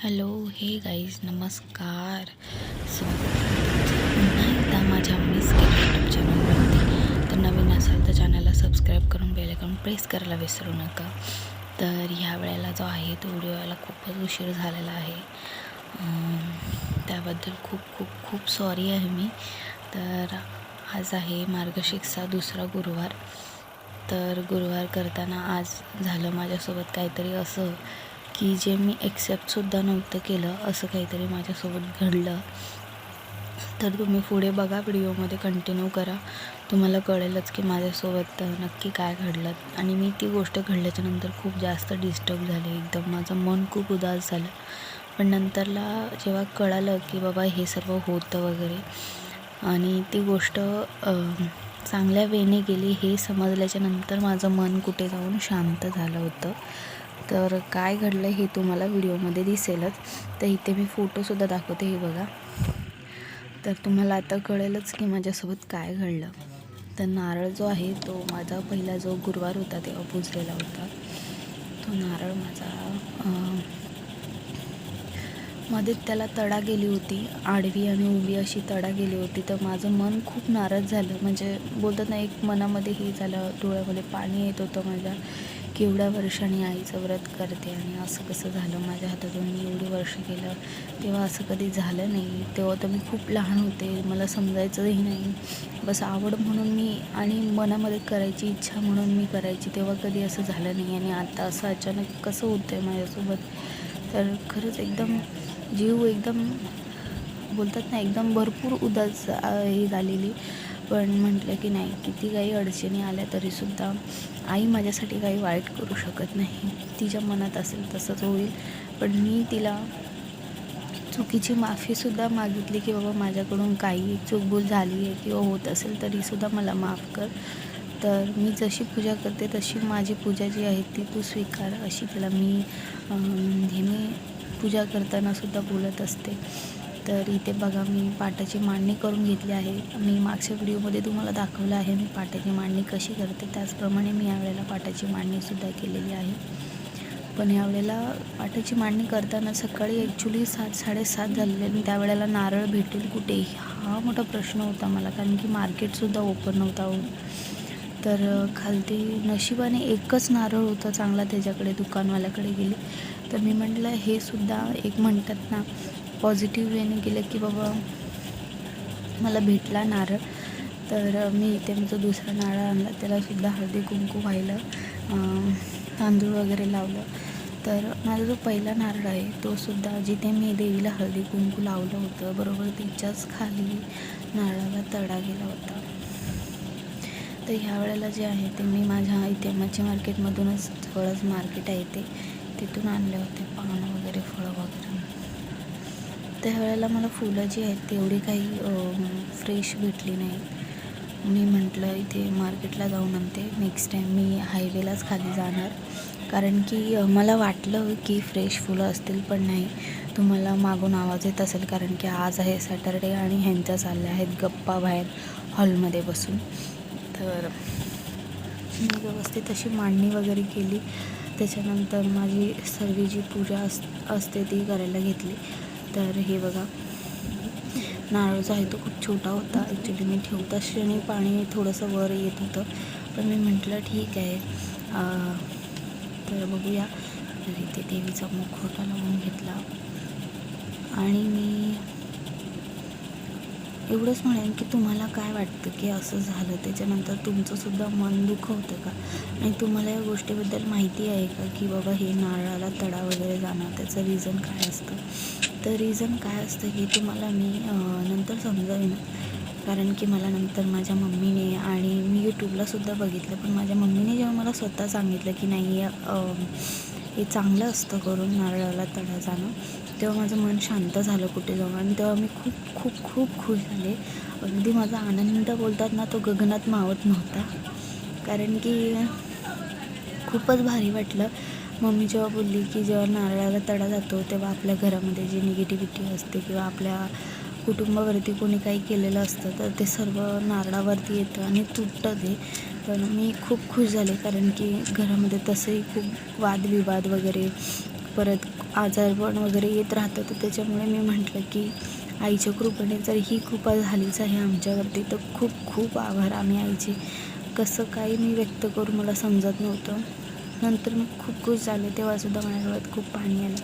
Hello हे guys नमस्कार. स्वागत आहे पुन्हा एकदा माझ्या मिस केर यूट्यूब चॅनलवरती. तर नवीन असाल तर चॅनलला सबस्क्राईब करून बेल आयकॉन प्रेस करायला विसरू नका. तर ह्या वेळेला जो आहे तो व्हिडिओ यायला खूपच उशीर झालेला आहे. त्याबद्दल खूप खूप खूप सॉरी आहे मी. तर आज आहे मार्गशीर्षचा दुसरा गुरुवार. तर गुरुवार करताना आज झालं माझ्यासोबत काहीतरी असं की जे मी एक्सेप्टसुद्धा नव्हतं केलं, असं काहीतरी माझ्यासोबत घडलं. तर तुम्ही पुढे बघा, व्हिडिओमध्ये कंटिन्यू करा, तुम्हाला कळेलच की माझ्यासोबत नक्की काय घडलं. आणि मी ती गोष्ट घडल्याच्यानंतर खूप जास्त डिस्टर्ब झाले, एकदम माझं मन खूप उदास झालं. पण नंतरला जेव्हा कळालं की बाबा हे सर्व होतं वगैरे आणि ती गोष्ट चांगल्या वेने गेली हे समजल्याच्यानंतर माझं मन कुठे जाऊन शांत झालं होतं. तर काय घडलं हे तुम्हाला व्हिडिओमध्ये दिसेलच. तर इथे मी फोटोसुद्धा दाखवते, हे बघा. तर तुम्हाला आता कळेलच की माझ्यासोबत काय घडलं. तर नारळ जो आहे तो माझा पहिला जो गुरुवार होता तेव्हा पुजलेला होता. तो नारळ माझा मध्ये त्याला तडा गेली होती, आडवी आणि उभी अशी तडा गेली होती. तर माझं मन खूप नाराज झालं. म्हणजे बोलतात ना, एक मनामध्ये हे झालं, डोळ्यामध्ये पाणी येत होतं माझ्या की एवढ्या वर्षांनी आईचं व्रत करते आणि असं कसं झालं माझ्या हातातून. मी एवढी वर्ष केलं तेव्हा असं कधी झालं नाही. तेव्हा तर मी खूप लहान होते, मला समजायचंही नाही. बस आवड म्हणून मी आणि मनामध्ये करायची इच्छा म्हणून मी करायची, तेव्हा कधी असं झालं नाही. आणि आता असं अचानक कसं होतं आहे माझ्यासोबत. तर खरंच एकदम जीव एकदम बोलतात ना, एकदम भरपूर उदास हे झालेली. पण म्हटलं की नाही, किती काही अडचणी आल्या तरीसुद्धा आई माझ्यासाठी काही वाईट करू शकत नाही. तिच्या मनात असेल तसंच होईल. पण मी तिला चुकीची माफीसुद्धा मागितली की बाबा माझ्याकडून काही चूकभूल झाली आहे किंवा होत असेल तरीसुद्धा मला माफ कर. तर मी जशी पूजा करते तशी माझी पूजा जी आहे ती तू स्वीकार, अशी तिला मी नेहमी पूजा करतानासुद्धा बोलत असते. तर इथे बघा, मी पाटाची मांडणी करून घेतली आहे. मी मागच्या व्हिडिओमध्ये तुम्हाला दाखवलं आहे मी पाटाची मांडणी कशी करते, त्याचप्रमाणे मी यावेळेला पाटाची मांडणीसुद्धा केलेली आहे. पण यावेळेला पाटाची मांडणी करताना सकाळी ॲक्च्युली 7-7:30 झालेले आणि त्यावेळेला नारळ भेटेल कुठे हा मोठा प्रश्न होता मला, कारण की मार्केटसुद्धा ओपन नव्हता होऊन. तर खालती नशिबाने एकच नारळ होता चांगला, त्याच्याकडे दुकानवाल्याकडे गेली. तर मी म्हटलं हे सुद्धा एक म्हणतात ना, पॉझिटिव्ह वेने गेलं की बाबा मला भेटला नारळ. तर मी इथे माझं दुसरा नारळ आणला, त्यालासुद्धा हळदी कुंकू व्हायला तांदूळ वगैरे लावलं. तर माझा जो पहिला नारळ आहे तोसुद्धा जिथे मी देवीला हळदी कुंकू लावलं होतं बरोबर तिच्याच खाली नारळाला तडा गेला होता. तर ह्या वेळेला जे आहे ते मी माझ्या इथे मच्छी मार्केटमधूनच, जवळच मार्केट आहे ते, तिथून आणले होते पानं वगैरे, फळं वगैरे. त्यावेळेला मला फुलं जी आहेत तेवढी काही फ्रेश भेटली नाही. मी म्हटलं इथे मार्केटला जाऊन आणते, नेक्स्ट टाईम मी हायवेलाच खाली जाणार. कारण की मला वाटलं की फ्रेश फुलं असतील, पण नाही. तुम्हाला मागून आवाज येत असेल कारण की आज आहे सॅटरडे आणि ह्यांच्या चालल्या आहेत गप्पा बाहेर हॉलमध्ये बसून. तर मी व्यवस्थित अशी मांडणी वगैरे केली. त्याच्यानंतर माझी सर्व जी पूजा असते ती करायला घेतली. तर हे बघा, नारळ जो आहे तो खूप छोटा होता. ॲक्च्युली मी ठेवताच क्षणी पाणी थोडंसं वर येत होतं, पण मी म्हटलं ठीक आहे. तर बघूया. तर इथे देवीचा मुखवटा लावून घेतला आणि मी एवढंच म्हणेन की तुम्हाला काय वाटतं की असं झालं त्याच्यानंतर तुमचंसुद्धा मन दुखवतं का? आणि तुम्हाला या गोष्टीबद्दल माहिती आहे का की बाबा हे नारळाला तडा वगैरे जाणं त्याचं रिझन काय असतं? तर रिझन काय असतं हे तुम्हाला मी नंतर समजावेन. कारण की मला नंतर माझ्या मम्मीने आणि मी यूट्यूबलासुद्धा बघितलं, पण माझ्या मम्मीने जेव्हा मला स्वतः सांगितलं की नाही हे चांगलं असतं करून नारळाला तडा जाणं, तेव्हा माझं मन शांत झालं कुठे जाऊन. आणि तेव्हा मी खूप खूप खूप खुश झाले. अगदी माझा आनंद बोलतात ना, तो गगनात मावत नव्हता. कारण की खूपच भारी वाटलं. मम्मी जेव्हा बोलली की जेव्हा नारळाला तडा जातो तेव्हा आपल्या घरामध्ये जी निगेटिव्हिटी असते किंवा आपल्या कुटुंबावरती कोणी काही केलेलं असतं तर ते सर्व नारळावरती येतं आणि तुटतं ते. तर मी खूप खुश झाले, कारण की घरामध्ये तसेही खूप वादविवाद वगैरे परत आजारपण वगैरे येत राहतं. तर त्याच्यामुळे मी म्हटलं की आईच्या कृपेने जर ही कृपा झालीच आहे आमच्यावरती तर खूप खूप आभार आम्ही आईचे. कसं काही मी व्यक्त करू मला समजत नव्हतं. नंतर मी खूप खुश झाले, तेव्हासुद्धा माझ्या डोळ्यात खूप पाणी आलं.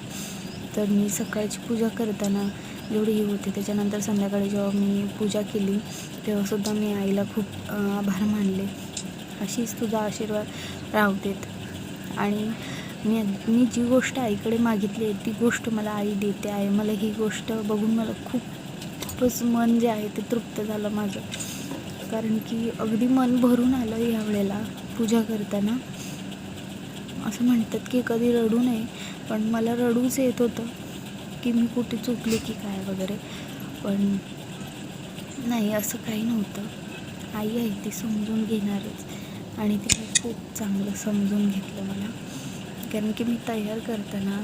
तर मी सकाळची पूजा करताना जेवढी ही होती, त्याच्यानंतर संध्याकाळी जेव्हा मी पूजा केली तेव्हासुद्धा मी आईला खूप आभार मानले. अशीच तुझा आशीर्वाद राहू देत. आणि मी जी गोष्ट आईकडे मागितली आहे ती गोष्ट मला आई देते आहे. मला ही गोष्ट बघून मला खूपच मन जे आहे ते तृप्त झालं माझं. कारण की अगदी मन भरून आलं यावेळेला पूजा करताना. असं म्हणतात की कधी रडू नये, पण मला रडूच येत होतं की मी कुठे चुकले की काय वगैरे. पण नाही, असं काही नव्हतं. आई आहे ती समजून घेणारच आणि तिने खूप चांगलं समजून घेतलं मला. कारण की मी तयार करताना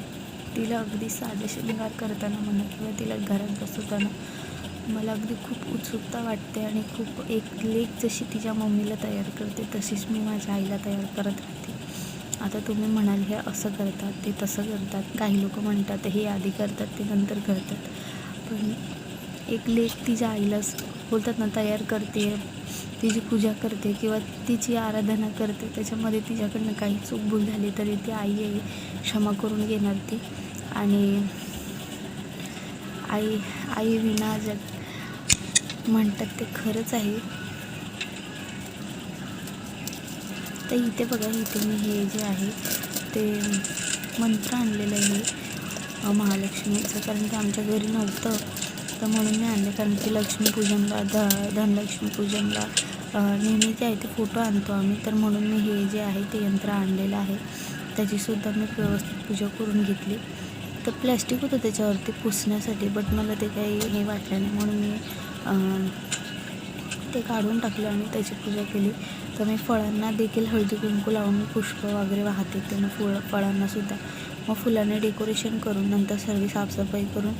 तिला अगदी साधे शृंगार करताना म्हणा किंवा तिला घरात बसवताना मला अगदी खूप उत्सुकता वाटते आणि खूप एक लेक जशी तिच्या मम्मीला तयार करते तशीच मी माझ्या आईला तयार करत राहते. आता तुम्ही म्हणाल हे असं करतात ते तसं करतात, काही लोक म्हणतात हे आधी करतात ते नंतर करतात, पण एक लेक तिच्या आईला बोलतात ना तयार करते, तिची पूजा करते किंवा तिची आराधना करते, त्याच्यामध्ये तिच्याकडनं काही चूकभूल झाली तरी ती आई आहे, क्षमा करून घेणार ती. आणि आई विना जग म्हणतात ते खरंच आहे. तर इथे बघा, इथे मी हे जे आहे ते मंत्र आणलेलं आहे महालक्ष्मीचं, कारण की आमच्या घरी नव्हतं तर म्हणून मी आणले. कारण की लक्ष्मीपूजनला धनलक्ष्मीपूजनला नेहमी जे आहे ते फोटो आणतो आम्ही, तर म्हणून मी हे जे आहे ते यंत्र आणलेलं आहे. त्याचीसुद्धा मी व्यवस्थित पूजा करून घेतली. तर प्लॅस्टिक होतं त्याच्यावरती पुसण्यासाठी, बट मला ते काही हे वाटलं नाही म्हणून मी ते काढून टाकलं आणि त्याची पूजा केली. तर मी फळांना देखील हळदी कुंकू लावून पुष्प वगैरे वाहते ते मग फळांनासुद्धा मग फुलाने डेकोरेशन करून नंतर सर्व साफसफाई करून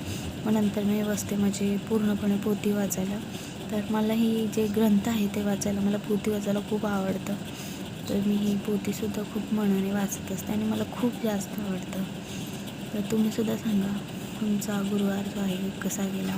मग नंतर मी बसते माझी पूर्णपणे पोथी वाचायला. तर मला ही जे ग्रंथ आहे ते वाचायला, मला पोथी वाचायला खूप आवडतं. तर मी ही पोथीसुद्धा खूप मनाने वाचत असते आणि मला खूप जास्त आवडतं. तर तुम्हीसुद्धा सांगा तुमचा गुरुवार जो आहे कसा गेला.